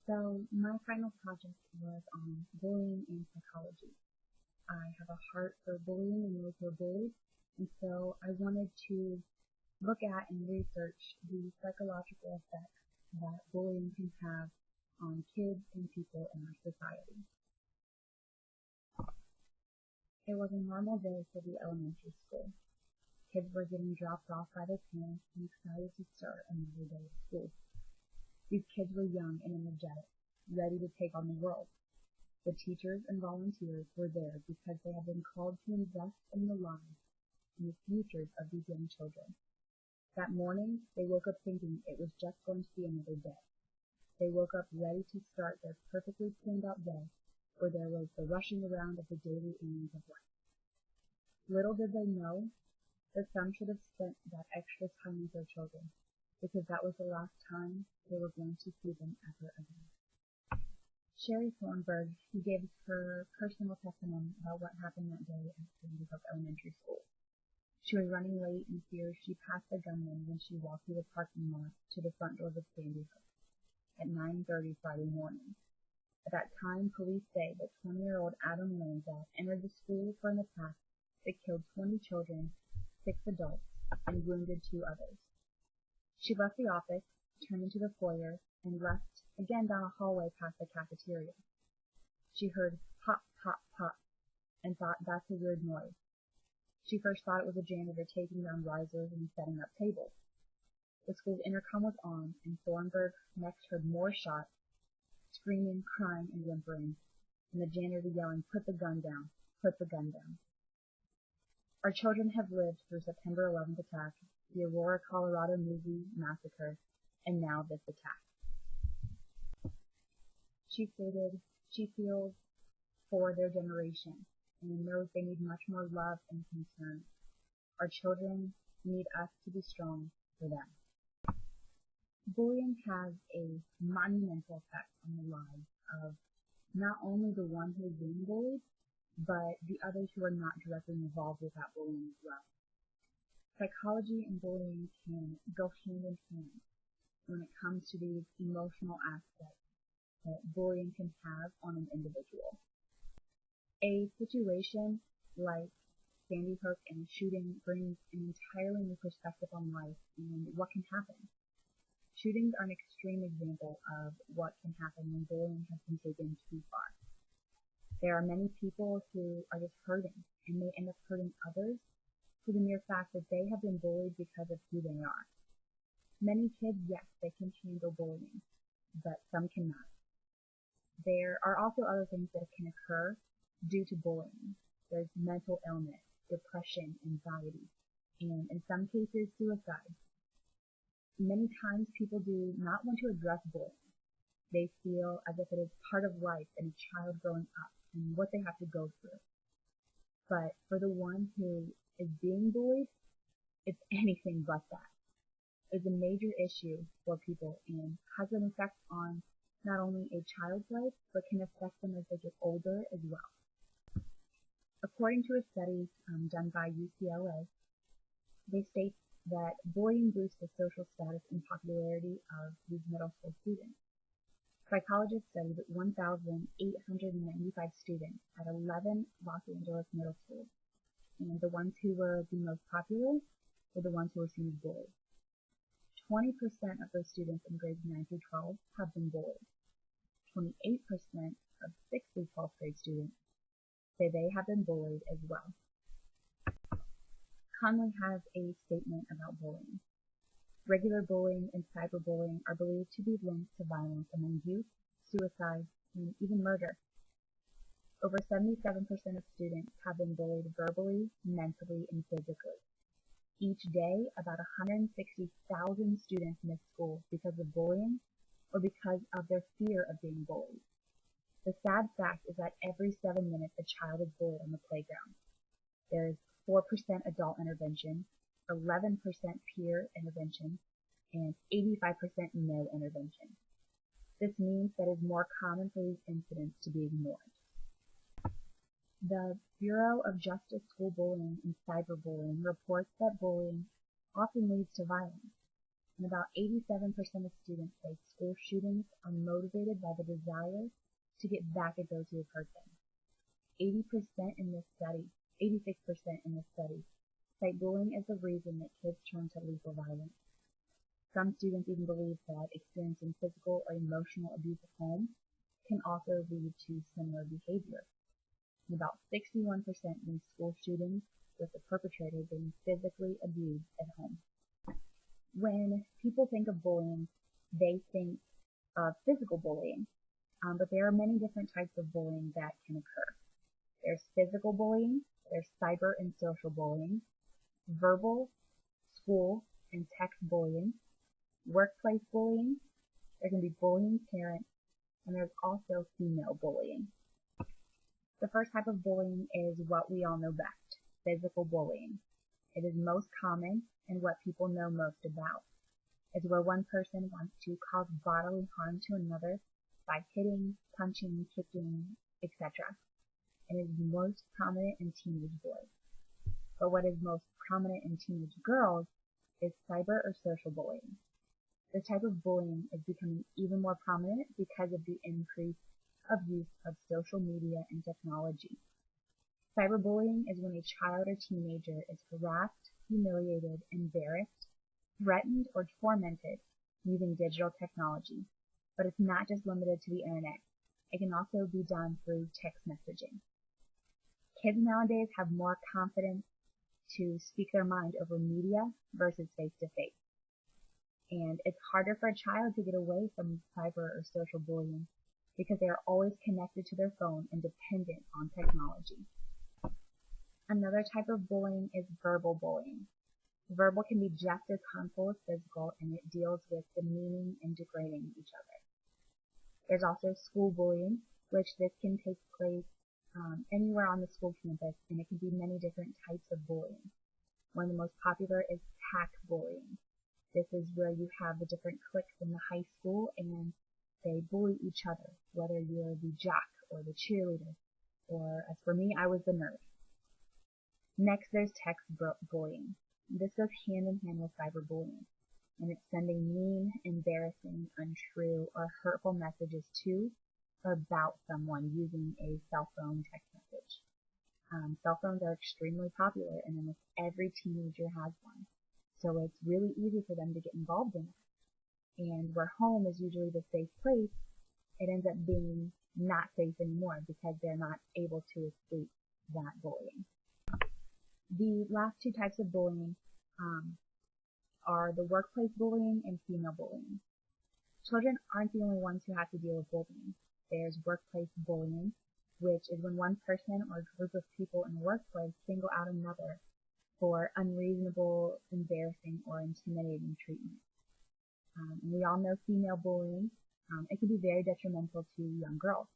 So my final project was on bullying and psychology. I have a heart for bullying and those who are bullied, and so I wanted to look at and research the psychological effects that bullying can have on kids and people in our society. It was a normal day for the elementary school. Kids were getting dropped off by their parents and excited to start another day of school. These kids were young and energetic, ready to take on the world. The teachers and volunteers were there because they had been called to invest in the lives and the futures of these young children. That morning, they woke up thinking it was just going to be another day. They woke up ready to start their perfectly planned out day, where there was the rushing around of the daily innings of life. Little did they know that some should have spent that extra time with their children, because that was the last time they were going to see them ever again. Sherry Thornburg gave her personal testimony about what happened that day at Sandy Hook Elementary School. She was running late and feared she passed a gunman when she walked through the parking lot to the front doors of Sandy Hook at 9:30 Friday morning. At that time, police say that 20-year-old Adam Lanza entered the school for an attack that killed 20 children, 6 adults, and wounded 2 others. She left the office, turned into the foyer, and left again down a hallway past the cafeteria. She heard pop, pop, pop, and thought that's a weird noise. She first thought it was a janitor taking down risers and setting up tables. The school's intercom was on, and Thornburg next heard more shots, screaming, crying, and whimpering, and the janitor yelling, "Put the gun down, put the gun down." Our children have lived through September 11th attack, the Aurora, Colorado movie massacre, and now this attack. She stated she feels for their generation and knows they need much more love and concern. Our children need us to be strong for them. Bullying has a monumental effect on the lives of not only the one who is being bullied, but the others who are not directly involved with that bullying as well. Psychology and bullying can go hand in hand when it comes to these emotional aspects that bullying can have on an individual. A situation like Sandy Hook and a shooting brings an entirely new perspective on life and what can happen. Shootings are an extreme example of what can happen when bullying has been taken too far. There are many people who are just hurting, and they end up hurting others for the mere fact that they have been bullied because of who they are. Many kids, yes, they can handle bullying, but some cannot. There are also other things that can occur due to bullying. There's mental illness, depression, anxiety, and in some cases, suicide. Many times people do not want to address bullying. They feel as if it is part of life and a child growing up and what they have to go through. But for the one who is being bullied, it's anything but that. It's a major issue for people and has an effect on not only a child's life, but can affect them as they get older as well. According to a study done by UCLA, they state that bullying boosts the social status and popularity of these middle school students. Psychologists studied 1,895 students at 11 Los Angeles middle schools, and the ones who were the most popular were the ones who were seen as bullied. 20% of those students in grades 9 through 12 have been bullied. 28% of 6th through 12th grade students say they have been bullied as well. Conley has a statement about bullying. Regular bullying and cyberbullying are believed to be linked to violence among youth, suicide, and even murder. Over 77% of students have been bullied verbally, mentally, and physically. Each day, about 160,000 students miss school because of bullying or because of their fear of being bullied. The sad fact is that every 7 minutes a child is bullied on the playground. There is 4% adult intervention, 11% peer intervention, and 85% no intervention. This means that it is more common for these incidents to be ignored. The Bureau of Justice School Bullying and Cyberbullying reports that bullying often leads to violence. and about 87% of students say school shootings are motivated by the desire to get back at those who have hurt them. 86% in this study cite bullying as the reason that kids turn to lethal violence. Some students even believe that experiencing physical or emotional abuse at home can also lead to similar behavior. And about 61% in school shootings with the perpetrator being physically abused at home. When people think of bullying, they think of physical bullying, but there are many different types of bullying that can occur. There's physical bullying, there's cyber and social bullying, verbal, school, and text bullying, workplace bullying, there can be bullying parents, and there's also female bullying. The first type of bullying is what we all know best, physical bullying. It is most common and what people know most about. It's where one person wants to cause bodily harm to another by hitting, punching, kicking, etc. And is most prominent in teenage boys. But what is most prominent in teenage girls is cyber or social bullying. This type of bullying is becoming even more prominent because of the increase of use of social media and technology. Cyberbullying is when a child or teenager is harassed, humiliated, embarrassed, threatened, or tormented using digital technology. But it's not just limited to the internet. It can also be done through text messaging. Kids nowadays have more confidence to speak their mind over media versus face-to-face. And it's harder for a child to get away from cyber or social bullying because they are always connected to their phone and dependent on technology. Another type of bullying is verbal bullying. Verbal can be just as harmful as physical, and it deals with demeaning and degrading each other. There's also school bullying, which this can take place anywhere on the school campus, and it can be many different types of bullying. One of the most popular is pack bullying. This is where you have the different cliques in the high school, and they bully each other, whether you're the jock or the cheerleader, or as for me, I was the nerd. Next, there's text bullying. This goes hand in hand with cyberbullying, and it's sending mean, embarrassing, untrue, or hurtful messages to or about someone using a cell phone text message. Cell phones are extremely popular, and almost every teenager has one, so it's really easy for them to get involved in it. And where home is usually the safe place, it ends up being not safe anymore because they're not able to escape that bullying. The last two types of bullying are the workplace bullying and female bullying. Children aren't the only ones who have to deal with bullying. There's workplace bullying, which is when one person or group of people in the workplace single out another for unreasonable, embarrassing, or intimidating treatment. And we all know female bullying. It can be very detrimental to young girls.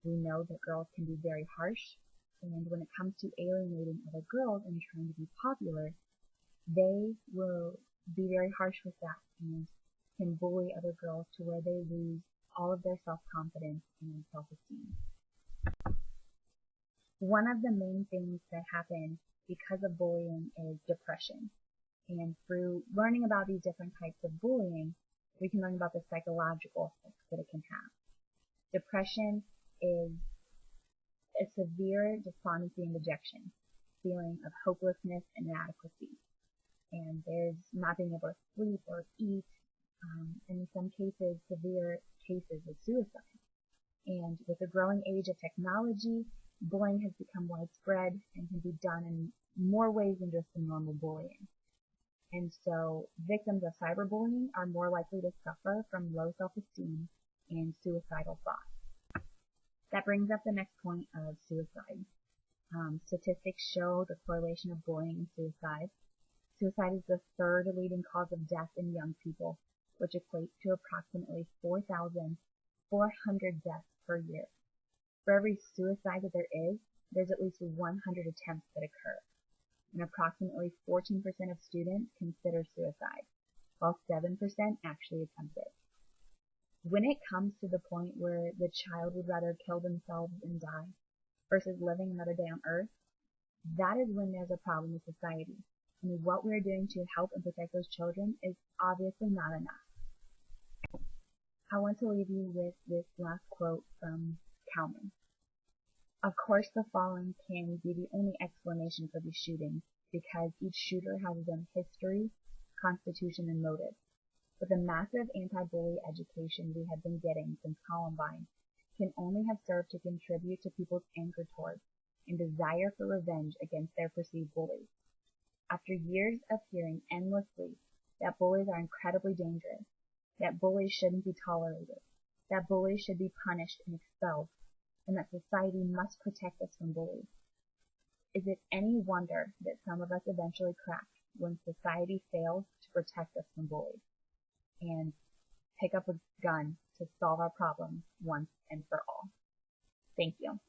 We know that girls can be very harsh, and when it comes to alienating other girls and trying to be popular, they will be very harsh with that and can bully other girls to where they lose all of their self-confidence and self-esteem. One of the main things that happen because of bullying is depression. And through learning about these different types of bullying, we can learn about the psychological effects that it can have. Depression is a severe despondency and dejection, feeling of hopelessness and inadequacy. And there's not being able to sleep or eat, and in some cases, severe cases of suicide. And with the growing age of technology, bullying has become widespread and can be done in more ways than just the normal bullying. And so victims of cyberbullying are more likely to suffer from low self-esteem and suicidal thoughts. That brings up the next point of suicide. Statistics show the correlation of bullying and suicide. Suicide is the third leading cause of death in young people, which equates to approximately 4,400 deaths per year. For every suicide that there is, there's at least 100 attempts that occur. And approximately 14% of students consider suicide, while 7% actually attempt it. When it comes to the point where the child would rather kill themselves and die versus living another day on earth, that is when there's a problem with society, and what we're doing to help and protect those children is obviously not enough. I want to leave you with this last quote from Kalman. Of course, the following can be the only explanation for these shootings, because each shooter has his own history, constitution, and motive. But the massive anti-bully education we have been getting since Columbine can only have served to contribute to people's anger towards and desire for revenge against their perceived bullies. After years of hearing endlessly that bullies are incredibly dangerous, that bullies shouldn't be tolerated, that bullies should be punished and expelled, and that society must protect us from bullies, is it any wonder that some of us eventually crack when society fails to protect us from bullies and pick up a gun to solve our problems once and for all? Thank you.